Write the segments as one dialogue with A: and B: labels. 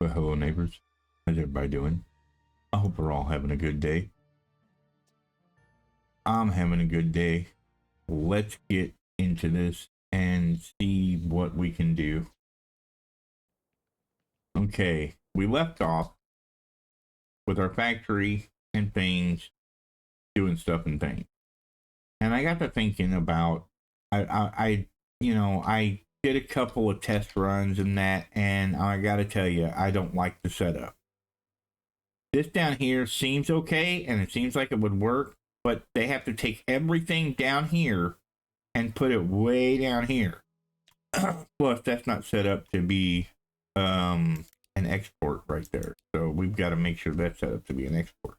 A: Well, hello neighbors. How's everybody doing? I hope we're all having a good day. I'm having a good day. Let's get into this and see what we can do. Okay, we left off with our factory and things, doing stuff and things. And I got to thinking about, I did a couple of test runs and that, and I got to tell you, I don't like the setup. This down here seems okay, and it seems like it would work, but they have to take everything down here and put it way down here. Plus, that's not set up to be an export right there. So we've got to make sure that's set up to be an export.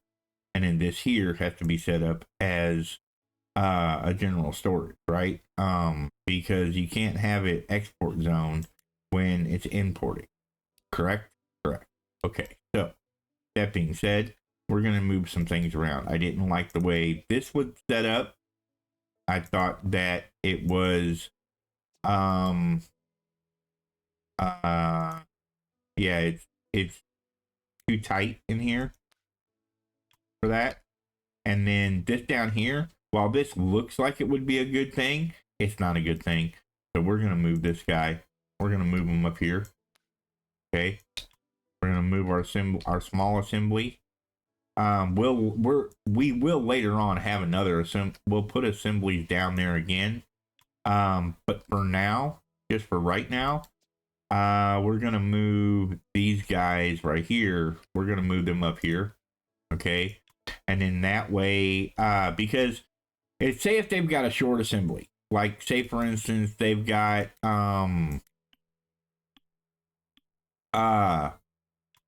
A: And then this here has to be set up as a general storage, right? Because you can't have it export zone when it's importing. Correct? Correct. Okay, so that being said, we're going to move some things around. I didn't like the way this was set up. I thought that it was, yeah, it's too tight in here for that. And then this down here, while this looks like it would be a good thing, it's not a good thing. So we're going to move this guy. We're going to move him up here. Okay. We're going to move our small assembly. We will later on have another we'll put assemblies down there again. But for now, just for right now, we're gonna move these guys right here. We're gonna move them up here, okay? And then that way, because say if they've got a short assembly, like say for instance they've got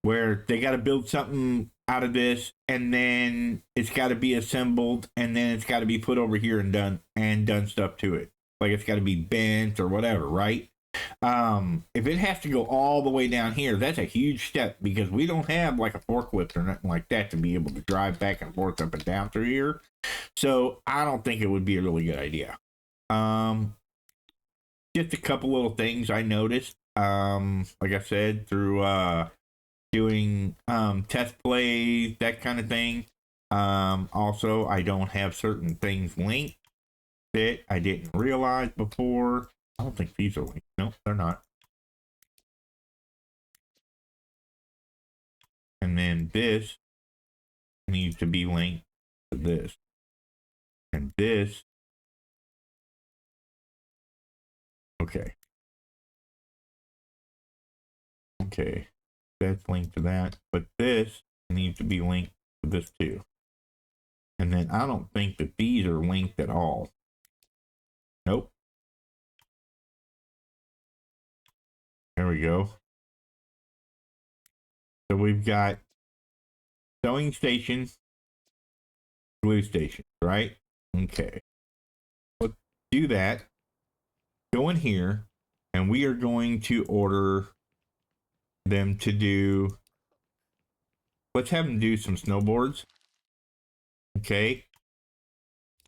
A: where they got to build something out of this, and then it's got to be assembled, and then it's got to be put over here and done stuff to it. Like it's got to be bent or whatever, right? If it has to go all the way down here, that's a huge step because we don't have like a forklift or nothing like that to be able to drive back and forth up and down through here. So I don't think it would be a really good idea. Just a couple little things I noticed. Like I said, through doing test plays, that kind of thing. Also, I don't have certain things linked that I didn't realize before. I don't think these are linked. No, they're not. And then this needs to be linked to this. And this. Okay. Okay. That's linked to that. But this needs to be linked to this too. And then I don't think that these are linked at all. Nope. There we go. So we've got sewing station, glue station, right? Okay. Let's do that. Go in here, and we are going to order them to do. Let's have them do some snowboards. Okay.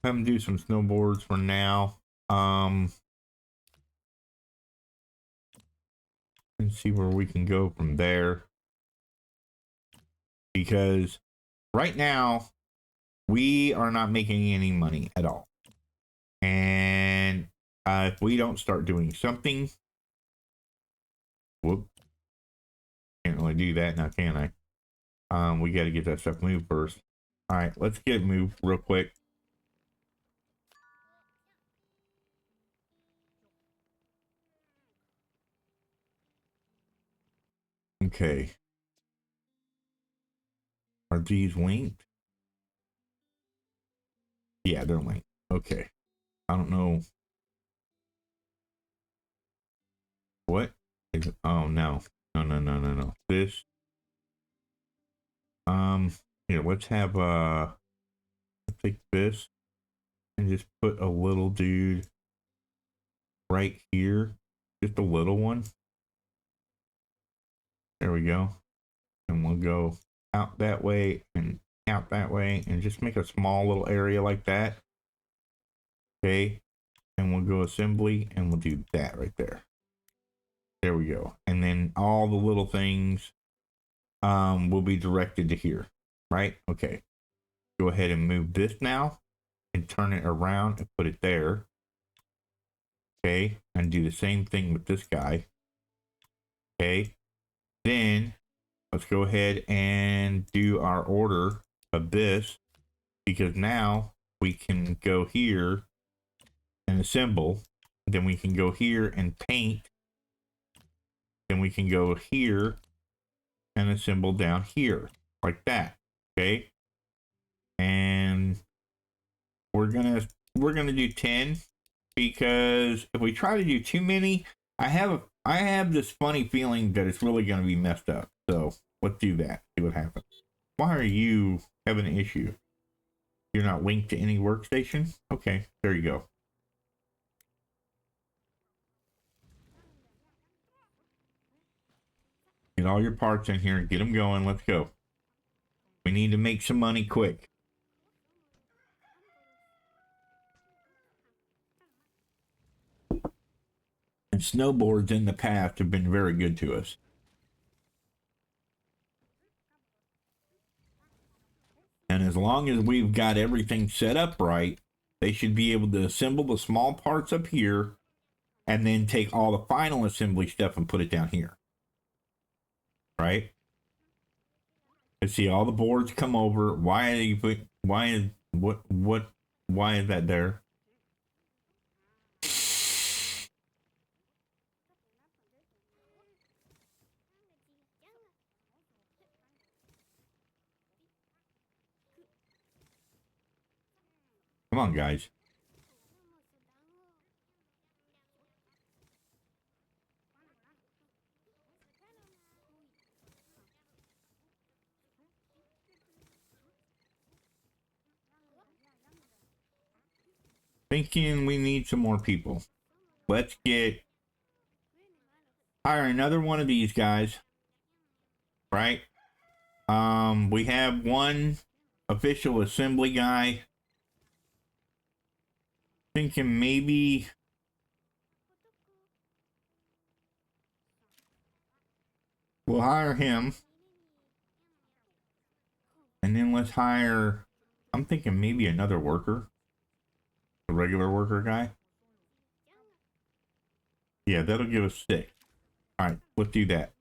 A: Have them do some snowboards for now. And see where we can go from there. Because right now, we are not making any money at all. And if we don't start doing something, whoop, can't really do that now, can I? We got to get that stuff moved first. All right, let's get it moved real quick. Okay. Are these linked? Yeah, they're linked. Okay. I don't know. What is it? Oh, no. No. This. Here, let's have, let's take this and just put a little dude right here. Just a little one. There we go. And we'll go out that way and out that way and just make a small little area like that. Okay. And we'll go assembly and we'll do that right there. There we go. And then all the little things will be directed to here, right? Okay. Go ahead and move this now and turn it around and put it there. Okay. And do the same thing with this guy. Okay. Then let's go ahead and do our order of this, because now we can go here and assemble. Then we can go here and paint. Then we can go here and assemble down here like that. Okay. And we're gonna do 10, because if we try to do too many, I have this funny feeling that it's really gonna be messed up. So let's do that. See what happens. Why are you having an issue? You're not linked to any workstation? Okay, there you go. Get all your parts in here and get them going. Let's go. We need to make some money quick. And snowboards in the past have been very good to us. And as long as we've got everything set up right, they should be able to assemble the small parts up here and then take all the final assembly stuff and put it down here. Right? Let's see, all the boards come over. Why are you put, why is that there? Come on, guys. Thinking we need some more people. Let's hire another one of these guys. Right? We have one official assembly guy. Thinking maybe we'll hire him. And then let's hire, I'm thinking maybe another worker. A regular worker guy. Yeah, that'll give us 6. All right, let's do that.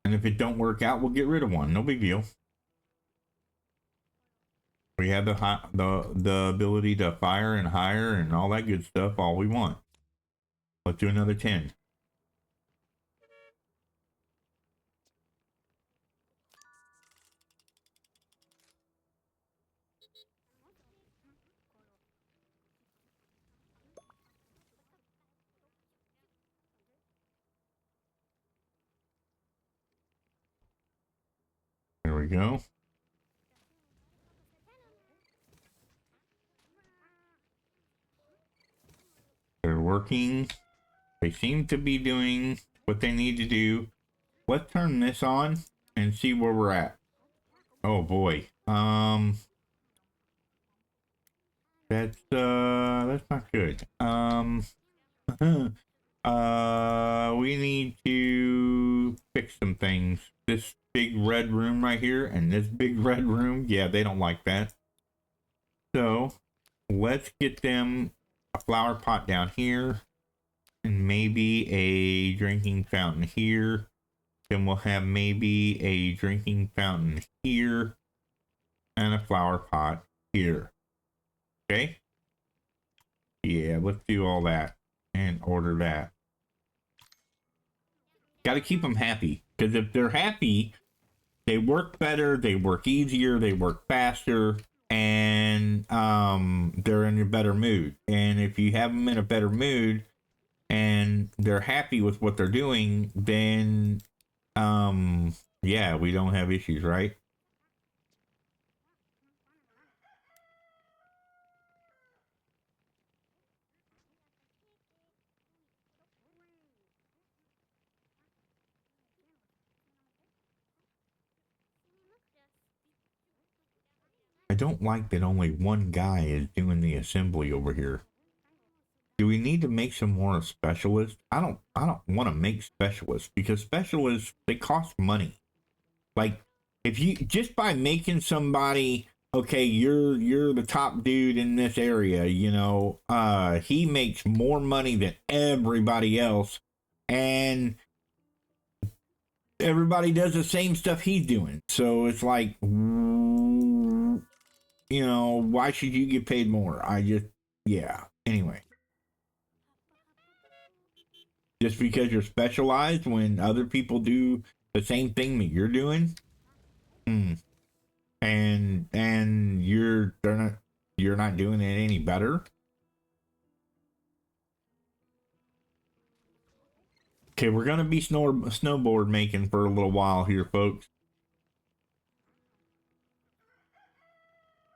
A: And if it don't work out, we'll get rid of one. No big deal. We have the ability to fire and hire and all that good stuff all we want. Let's do another 10. There we go. They're working. They seem to be doing what they need to do. Let's turn this on and see where we're at. Oh boy. That's not good. We need to fix some things. This big red room right here and this big red room, yeah, they don't like that. So let's get them a flower pot down here and maybe a drinking fountain here. Then we'll have maybe a drinking fountain here and a flower pot here. Okay? Yeah, let's do all that and order that. Got to keep them happy, because if they're happy, they work better, they work easier, they work faster, and they're in a better mood. And if you have them in a better mood and they're happy with what they're doing, then yeah, we don't have issues, right? I don't like that only one guy is doing the assembly over here. Do we need to make some more specialists? I don't want to make specialists because specialists, they cost money. Like, if you just by making somebody, okay, you're the top dude in this area, you know, he makes more money than everybody else, and everybody does the same stuff he's doing. So it's like, you know, why should you get paid more? Yeah. Anyway, just because you're specialized when other people do the same thing that you're doing, and you're not doing it any better. Okay, we're gonna be snowboard making for a little while here, folks.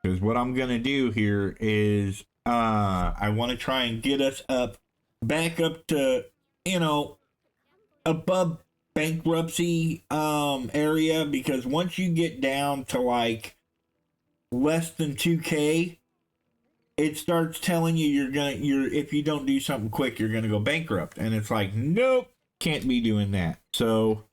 A: Because what I'm gonna do here is I want to try and get us back up to, you know, above bankruptcy area, because once you get down to like less than 2K, it starts telling you you're if you don't do something quick, you're gonna go bankrupt. And it's like, nope, can't be doing that. So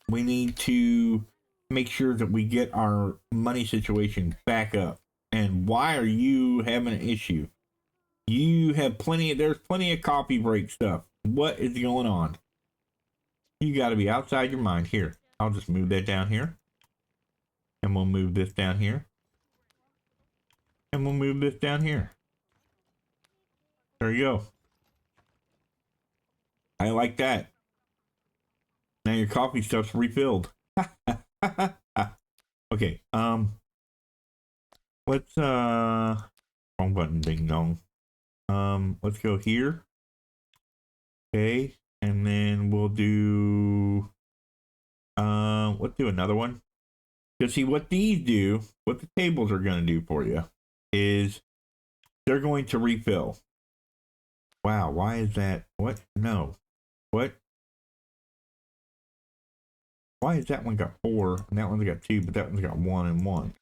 A: we need to make sure that we get our money situation back up. And why are you having an issue? There's plenty of coffee break stuff. What is going on? You got to be outside your mind. Here, I'll just move that down here. And we'll move this down here. And we'll move this down here. There you go. I like that. Now your coffee stuff's refilled. Okay, let's wrong button, ding dong. Let's go here. Okay, and then we'll do let's do another one. Because see what the tables are gonna do for you is they're going to refill. Wow, why is that? What? No. What? Why has that one got 4 and that one's got 2, but that one's got 1 and 1?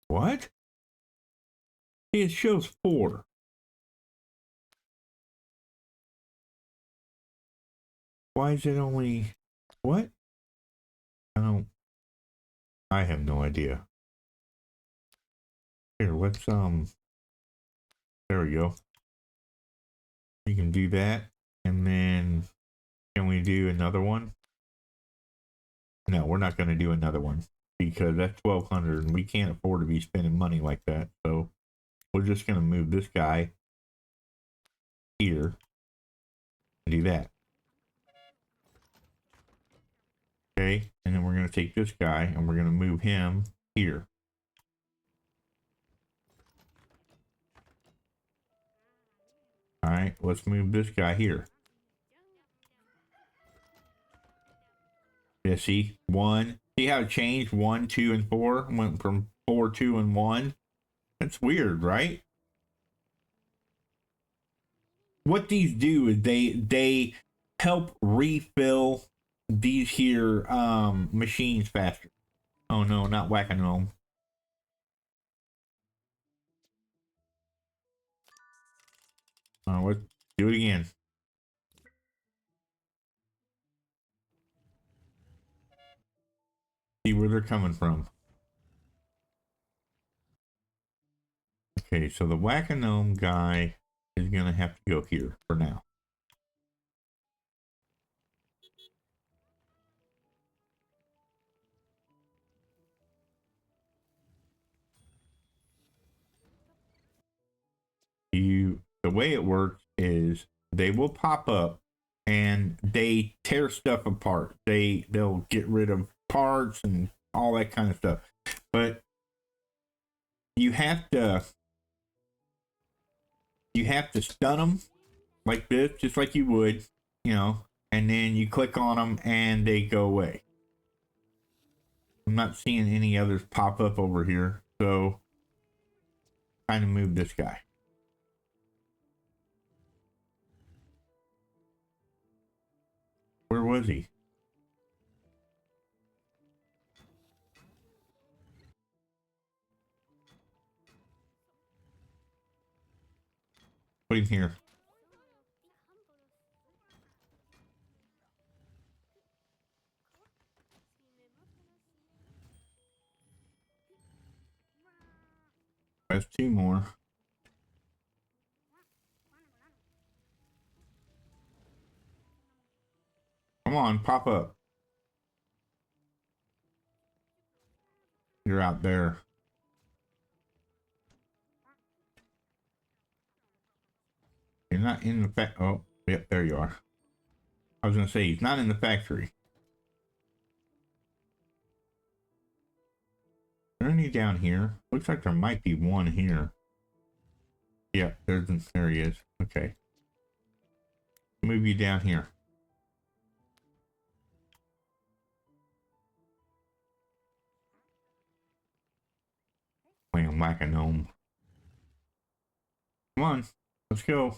A: What? It shows 4. Why is it only what? I have no idea. Here, let's there we go. You can do that, and then can we do another one? No, we're not going to do another one because that's 1,200 and we can't afford to be spending money like that. So we're just going to move this guy here and do that. Okay, and then we're going to take this guy and we're going to move him here. All right, let's move this guy here. Yeah, see, 1. See how it changed? 1, 2, and 4 went from 4, 2, and 1. That's weird, right? What these do is they help refill these here machines faster. Oh no, not whacking them. Let's do it again. See where they're coming from. Okay, so the whack-a-gnome guy is gonna have to go here for now. The way it works is they will pop up and they tear stuff apart. They'll get rid of parts and all that kind of stuff. But you have to stun them like this, just like you would, you know, and then you click on them and they go away. I'm not seeing any others pop up over here, so trying to move this guy. Where was he? Put him here. That's two more. Come on, pop up. You're out there. You're not in the oh, yep, there you are. I was gonna say he's not in the factory. Is there any down here? Looks like there might be one here. Yeah, there he is. Okay. Move you down here. Playing whack a gnome. Come on, let's go.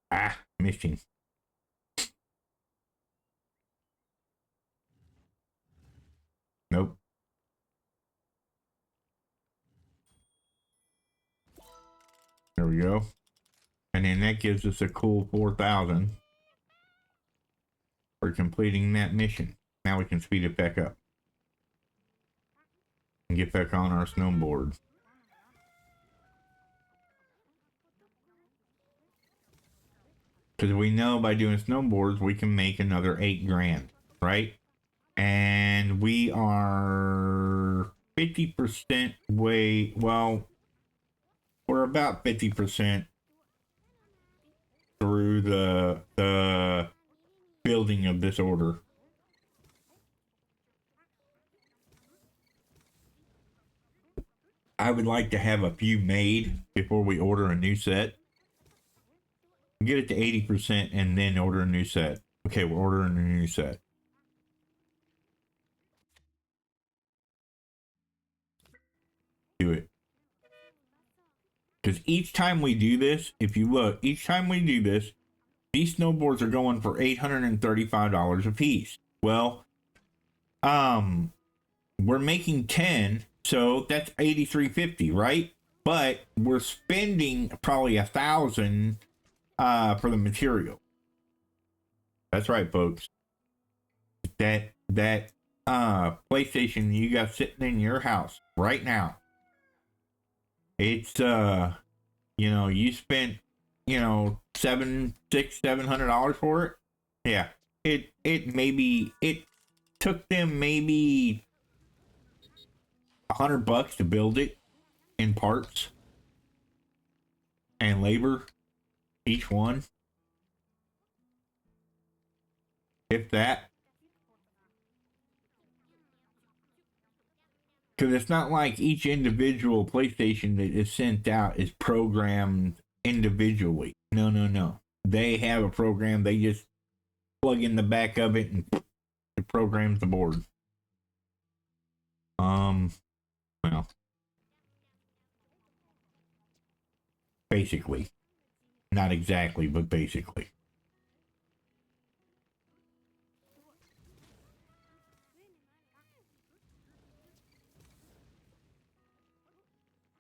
A: Ah, missing. Nope. There we go. And then that gives us a cool 4,000 for completing that mission. Now we can speed it back up and get back on our snowboard. Because we know by doing snowboards, we can make another 8 grand, right? And we are 50% way, well, we're about 50% through the building of this order. I would like to have a few made before we order a new set. Get it to 80% and then order a new set. Okay, we're ordering a new set. Do it. Because each time we do this, if you look, each time we do this, these snowboards are going for $835 a piece. Well, we're making 10, so that's $8,350, right? But we're spending probably $1,000 for the material. That's right, folks. That PlayStation you got sitting in your house right now. It's you know, you spent, you know, $700 for it. Yeah. It took them maybe $100 to build it in parts and labor, each one. If that. Because it's not like each individual PlayStation that is sent out is programmed individually. No, no, no. They have a program. They just plug in the back of it and it programs the board. Well, basically. Not exactly, but basically.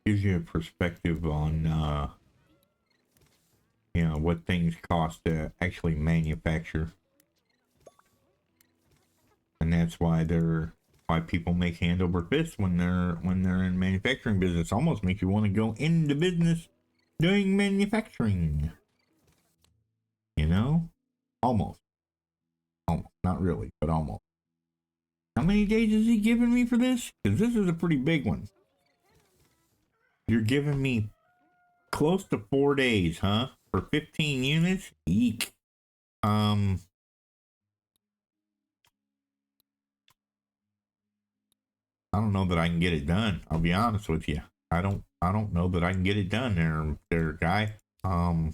A: Gives you a perspective on, you know, what things cost to actually manufacture. And that's why people make hand over fist when they're in manufacturing business. Almost makes you want to go into business doing manufacturing. You know? Almost. Almost. Not really, but almost. How many days is he giving me for this? Because this is a pretty big one. You're giving me close to 4 days, huh? For 15 units? Eek. I don't know that I can get it done. I'll be honest with you. I don't know that I can get it done there, guy. You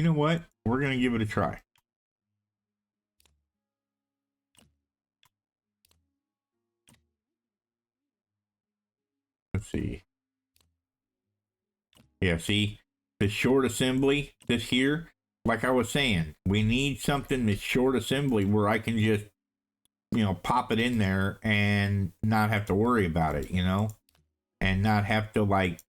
A: know what? We're gonna give it a try. Let's see. Yeah, see, the short assembly, this here, like I was saying, we need something that's short assembly where I can just pop it in there and not have to worry about it, and not have to like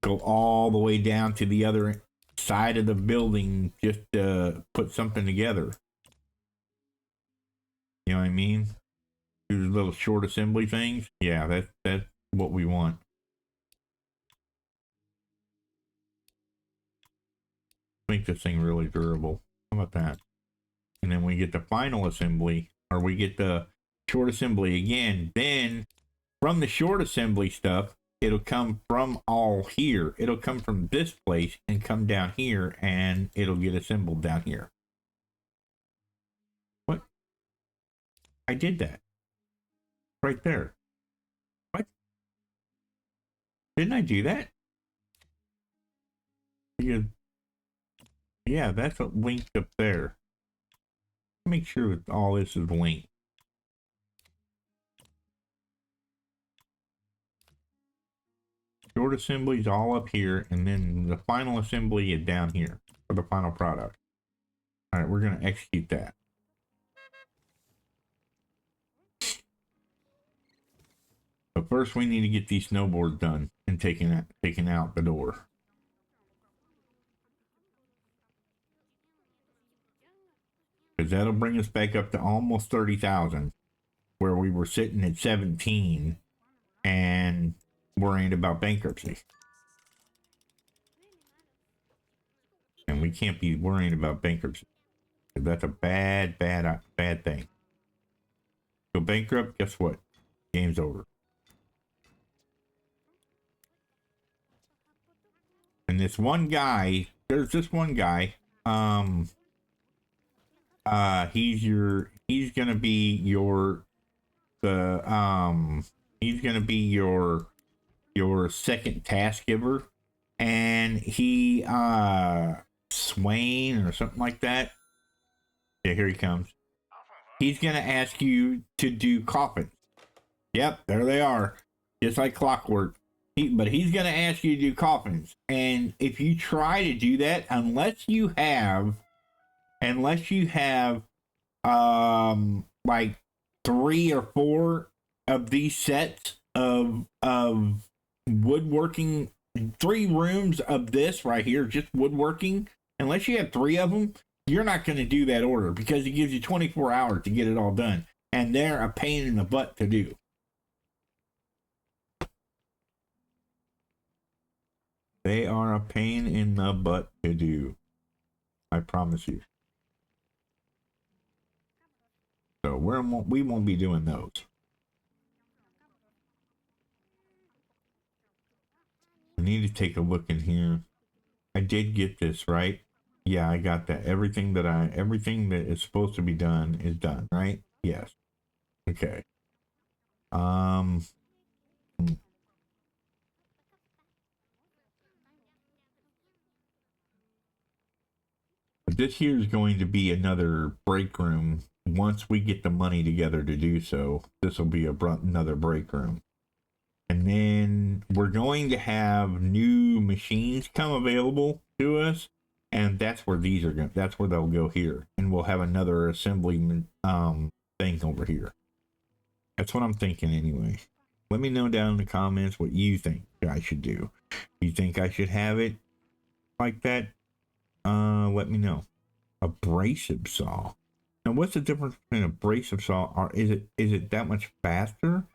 A: go all the way down to the other side of the building just to put something together. You know what I mean? Do little short assembly things. Yeah, that's what we want. Make this thing really durable. How about that? And then we get the final assembly, or we get the short assembly again. Then from the short assembly stuff, it'll come from all here. It'll come from this place and come down here, and it'll get assembled down here. What? I did that. Right there. What? Didn't I do that? Yeah, that's what linked up there. Make sure that all this is linked. Short assembly is all up here, and then the final assembly is down here for the final product. All right, we're going to execute that. But first, we need to get these snowboards done and taken out the door. Because that'll bring us back up to almost 30,000, where we were sitting at 17 and worrying about bankruptcy. And we can't be worrying about bankruptcy. That's a bad thing. Go bankrupt, guess what? Game's over. And this one guy, there's this one guy, he's gonna be your second task giver, and he Swain or something like that. Yeah, here he comes. He's gonna ask you to do coffins. Yep, there they are, just like clockwork. But he's gonna ask you to do coffins, and if you try to do that, unless you have like 3 or 4 of these sets of woodworking, 3 rooms of this right here, just woodworking, unless you have 3 of them, you're not going to do that order, because it gives you 24 hours to get it all done, and they're a pain in the butt to do. They are a pain in the butt to do, I promise you. So we won't be doing those. I need to take a look in here. I did get this, right? Yeah, I got that. Everything that is supposed to be done is done, right? Yes. Okay. This here is going to be another break room. Once we get the money together to do so, this will be another break room. And then we're going to have new machines come available to us, and that's where that's where they'll go here. And we'll have another assembly thing over here. That's what I'm thinking anyway. Let me know down in the comments what you think I should do. You think I should have it like that? Let me know. Abrasive saw. Now, what's the difference between abrasive saw? Or is it that much faster?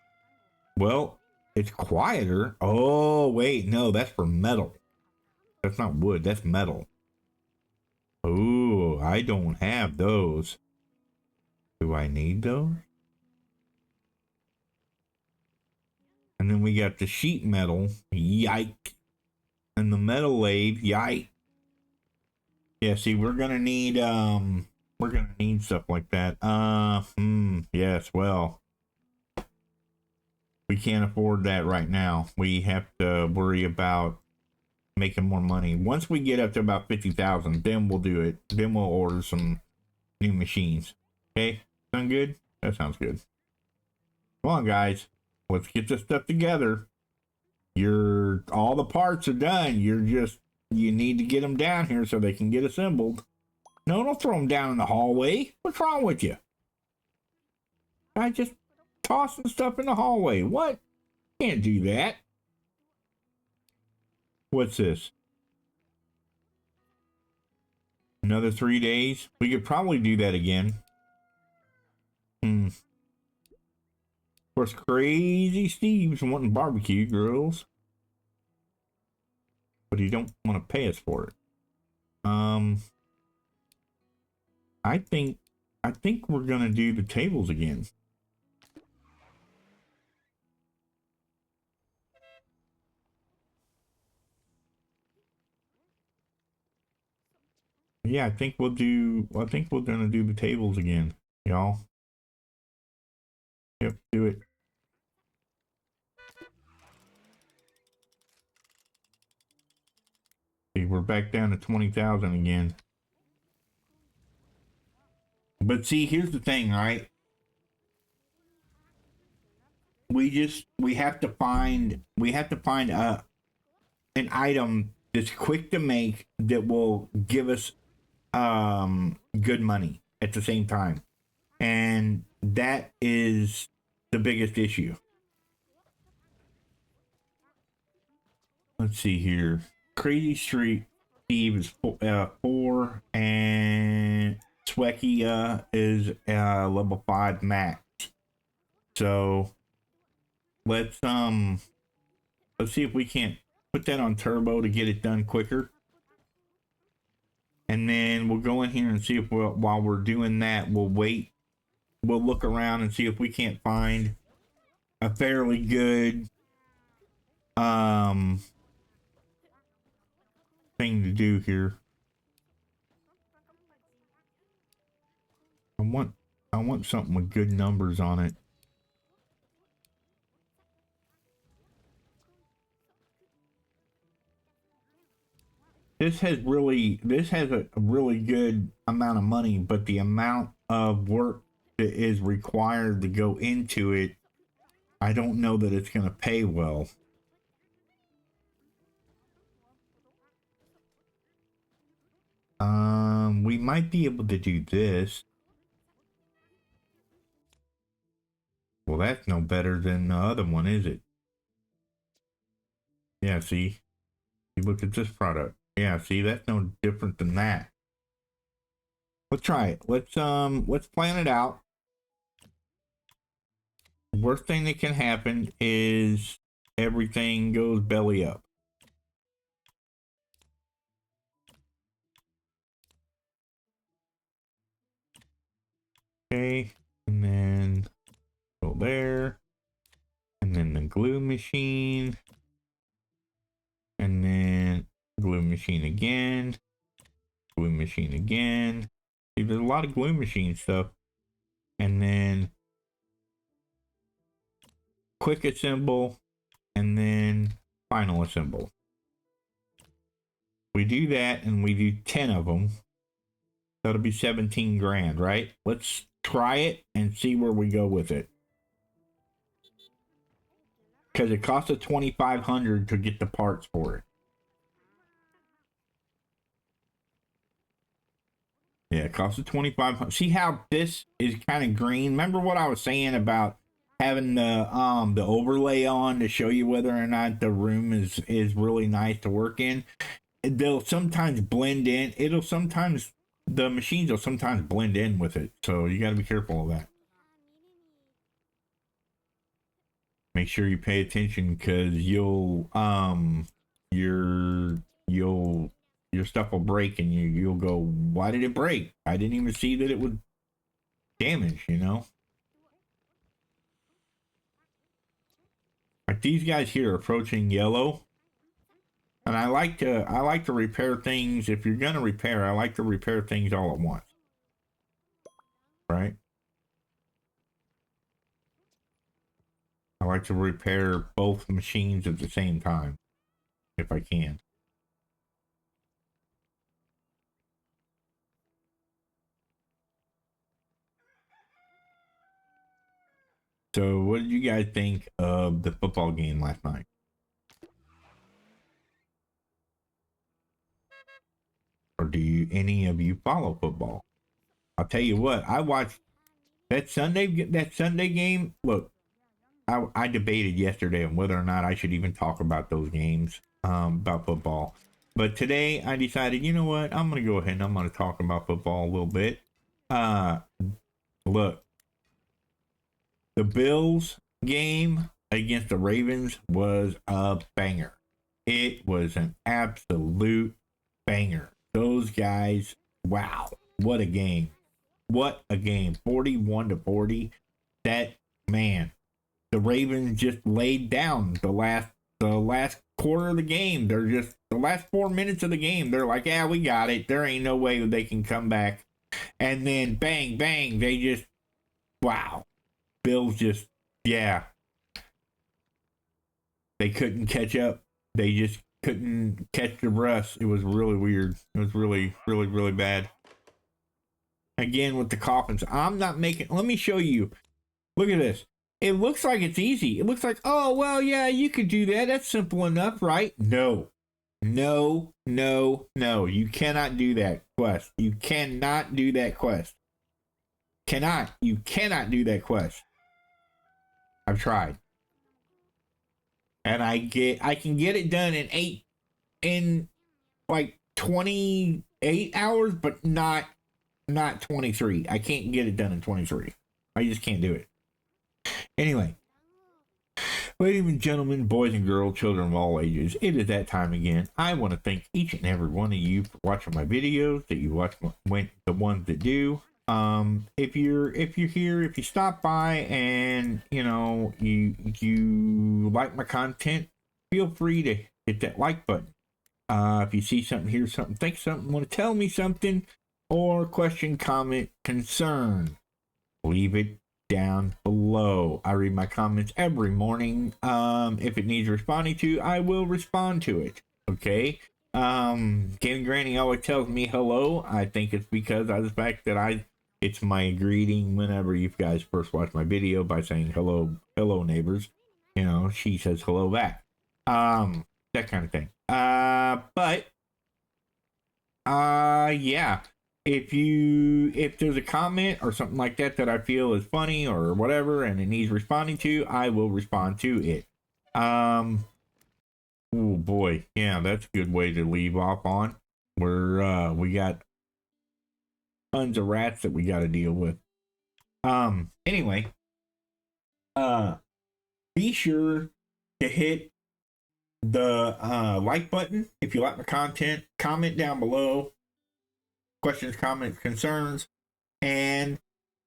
A: Well, it's quieter. Oh wait, no, that's for metal. That's not wood. That's metal. Oh, I don't have those. Do I need those? And then we got the sheet metal. Yike. And the metal lathe. Yike. Yeah, see, we're gonna need stuff like that. Yes, well, we can't afford that right now. We have to worry about making more money. Once we get up to about 50,000, then we'll do it. Then we'll order some new machines. Okay, sound good? That sounds good. Come on, guys, let's get this stuff together. All the parts are done. You need to get them down here so they can get assembled. No, don't throw them down in the hallway. What's wrong with you? Guy just tossing stuff in the hallway. What? Can't do that. What's this? Another 3 days? We could probably do that again. Of course, Crazy Steve's wanting barbecue grills. But he don't want to pay us for it. I think we're gonna do the tables again. Yeah, I think we're gonna do the tables again, y'all. Yep, do it. See, we're back down to 20,000 again. But see, here's the thing, right? We have to find an item that's quick to make that will give us good money at the same time. And that is the biggest issue. Let's see here. Crazy Street Steve is 4 and Swekia is level 5 max. So let's see if we can't put that on turbo to get it done quicker. And then we'll go in here and see if while we're doing that, we'll wait. We'll look around and see if we can't find a fairly good thing to do here. I want something with good numbers on it. This has a really good amount of money, but the amount of work that is required to go into it, I don't know that it's going to pay well. We might be able to do this. Well, that's no better than the other one, is it? Yeah, see? You look at this product. Yeah, see, that's no different than that. Let's try it. Let's plan it out. Worst thing that can happen is everything goes belly up. Okay, and then go there, and then the glue machine, and then glue machine again, glue machine again. See, there's a lot of glue machine stuff, and then quick assemble, and then final assemble. We do that, and we do 10 of them. That'll be 17 grand, right? Let's try it and see where we go with it. Because it costs us $2,500 to get the parts for it. Yeah, it costs us $2,500. See how this is kind of green? Remember what I was saying about having the overlay on to show you whether or not the room is really nice to work in? They'll sometimes blend in. The machines will sometimes blend in with it. So you got to be careful of that. Make sure you pay attention, because your stuff will break, and you'll go, why did it break? I didn't even see that it would damage, you know? Like these guys here approaching yellow. And I like to repair things. If you're gonna repair, I like to repair things all at once. Right? I like to repair both machines at the same time, if I can. So what did you guys think of the football game last night? Or do any of you follow football? I'll tell you what, I watched That Sunday game, look, I debated yesterday on whether or not I should even talk about those games, about football. But today I decided, you know what? I'm going to go ahead and I'm going to talk about football a little bit. Look, the Bills game against the Ravens was a banger. It was an absolute banger. Those guys, wow, what a game. What a game. 41-40. That, man, the Ravens just laid down the last quarter of the game. They're just the last 4 minutes of the game. They're like, yeah, we got it. There ain't no way they can come back. And then bang, bang, they just, wow. Bills just, yeah. They couldn't catch up. They just couldn't catch the breath. It was really weird. It was really, really, really bad. Again, with the coffins, I'm not making, let me show you. Look at this. It looks like it's easy. It looks like, oh, well, yeah, you could do that. That's simple enough, right? No. No, no, no. You cannot do that quest. You cannot do that quest. You cannot do that quest. I've tried. And I can get it done in like 28 hours, but not 23. I can't get it done in 23. I just can't do it. Anyway, ladies and gentlemen, boys and girls, children of all ages, it is that time again. I want to thank each and every one of you for watching my videos, that you watch the ones that do. If you're here, if you stop by and you like my content, feel free to hit that like button. If you see something, hear something, think something, want to tell me something, or question, comment, concern, leave it down below. I read my comments every morning. If it needs responding to, I will respond to it. Okay. Gaming Granny always tells me hello. I think it's because of the fact that it's my greeting whenever you guys first watch my video by saying hello neighbors. She says hello back. That kind of thing. Yeah. If there's a comment or something like that I feel is funny or whatever and it needs responding to, I will respond to it. Oh boy, yeah, that's a good way to leave off on. We got tons of rats that we got to deal with. Anyway, be sure to hit the like button if you like my content. Comment down below. Questions, comments, concerns, and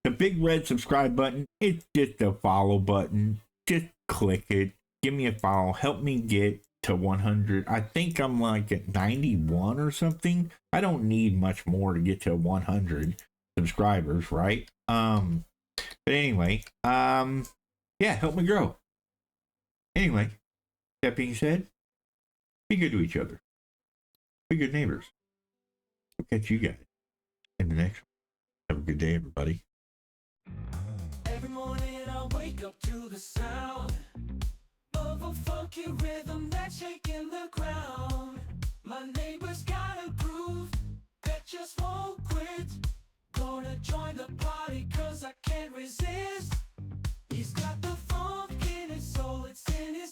A: the big red subscribe button. It's just a follow button. Just click it. Give me a follow. Help me get to 100. I think I'm like at 91 or something. I don't need much more to get to 100 subscribers, right? But anyway, yeah, help me grow. Anyway, that being said, be good to each other. Be good neighbors. We'll catch you guys in the next one. Have a good day, everybody.
B: Every morning I wake up to the sound of a funky rhythm that's shaking the ground. My neighbor's got a groove that just won't quit. Gonna join the party 'cause I can't resist. He's got the funk in his soul, it's in his